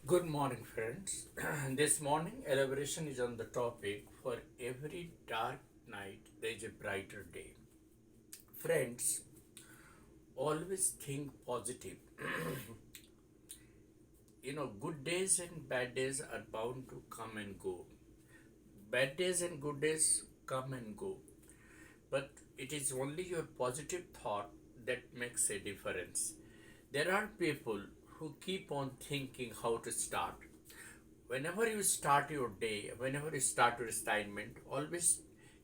Good morning, friends. This morning, elaboration is on the topic for every dark night there is a brighter day. Friends, always think positive. Good days and bad days are bound to come and go. Bad days and good days come and go. But it is only your positive thought that makes a difference. There are people who keep on thinking how to start. Whenever you start your day, whenever you start your assignment, always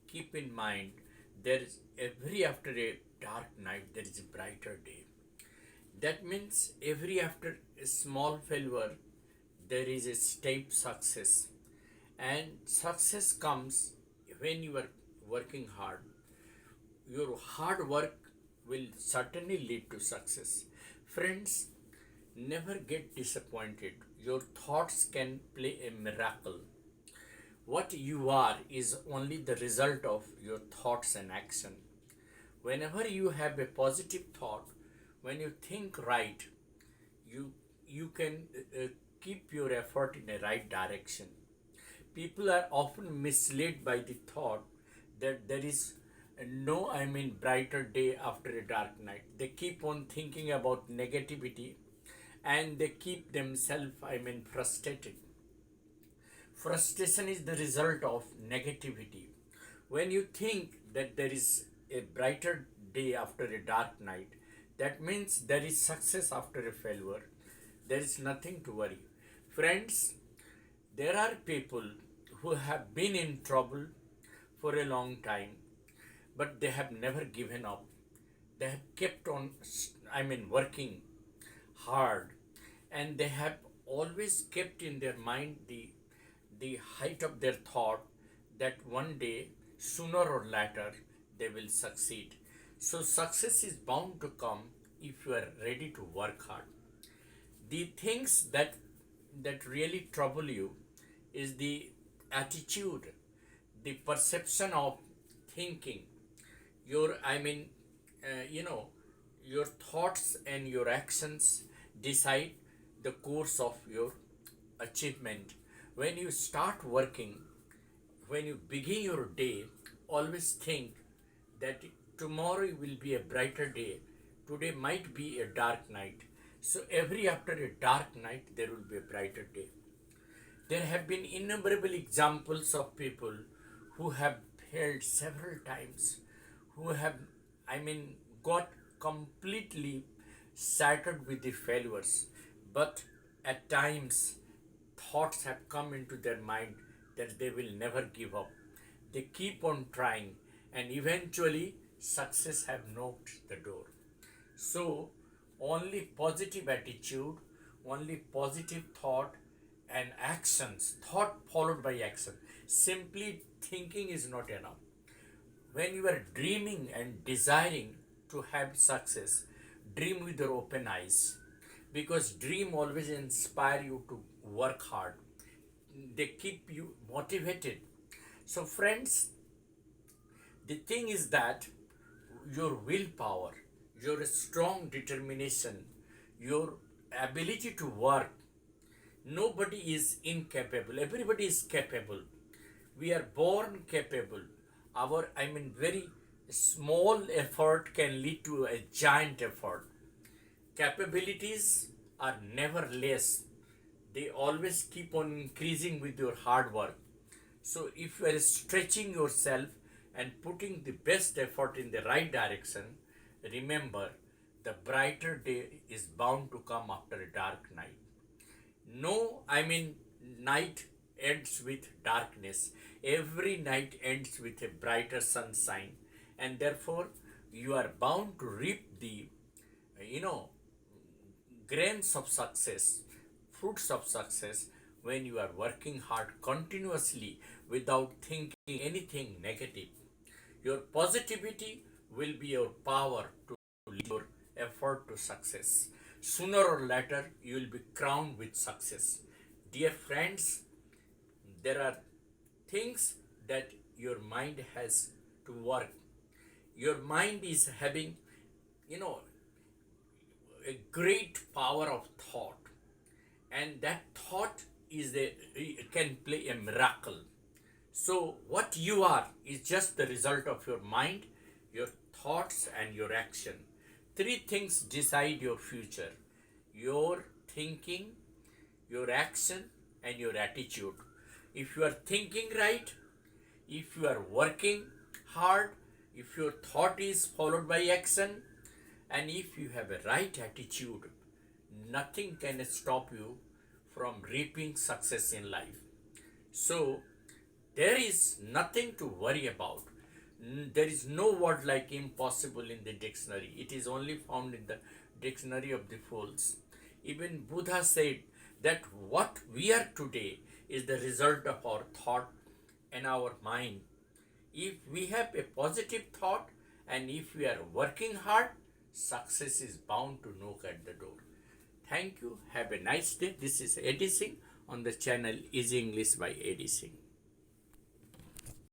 keep in mind there is every after a dark night there is a brighter day. That means every after a small failure there is a step success. And success comes when you are working hard. Your hard work will certainly lead to success. Friends, never get disappointed. Your thoughts can play a miracle. What you are is only the result of your thoughts and action. Whenever you have a positive thought, when you think right, you you can keep your effort in the right direction. People are often misled by the thought that there is no, brighter day after a dark night. They keep on thinking about negativity and they keep themselves, frustrated. Frustration is the result of negativity. When you think that there is a brighter day after a dark night, that means there is success after a failure. There is nothing to worry. Friends, there are people who have been in trouble for a long time, but they have never given up. They have kept on, working hard, and they have always kept in their mind the height of their thought that one day, sooner or later, they will succeed. So, success is bound to come if you are ready to work hard. The things that really trouble you is the attitude, the perception of thinking, your, you know, your thoughts and your actions decide the course of your achievement. When you start working, when you begin your day, always think that tomorrow will be a brighter day. Today might be a dark night. So every after a dark night, there will be a brighter day. There have been innumerable examples of people who have failed several times, who have, I mean, got completely shattered with the failures. But at times, thoughts have come into their mind that they will never give up. They keep on trying, and eventually, success have knocked the door. So, only positive attitude, only positive thought and actions, thought followed by action. Simply thinking is not enough. When you are dreaming and desiring to have success, dream with your open eyes because dream always inspire you to work hard. They keep you motivated. So friends, the thing is that your willpower, your strong determination, your ability to work, nobody is incapable. Everybody is capable. We are born capable. Our, very small effort can lead to a giant effort. Capabilities are never less, they always keep on increasing with your hard work. So, if you are stretching yourself and putting the best effort in the right direction, remember the brighter day is bound to come after a dark night. No, night ends with darkness. Every night ends with a brighter sunshine, and therefore you are bound to reap the, you know, grains of success, fruits of success when you are working hard continuously without thinking anything negative. Your positivity will be your power to lead your effort to success. Sooner or later, you will be crowned with success. Dear friends, there are things that your mind has to work. Your mind is having, you know, a great power of thought, and that thought is a can play a miracle. So what you are is just the result of your mind, your thoughts, and your action. Three things decide your future: your thinking, your action, and your attitude. If you are thinking right, if you are working hard, if your thought is followed by action, and if you have a right attitude, nothing can stop you from reaping success in life. So, there is nothing to worry about. There is no word like impossible in the dictionary. It is only found in the dictionary of the fools. Even Buddha said that what we are today is the result of our thought and our mind. If we have a positive thought and if we are working hard, success is bound to knock at the door. Thank you. Have a nice day. This is Eddie Singh on the channel Easy English by Eddie Singh.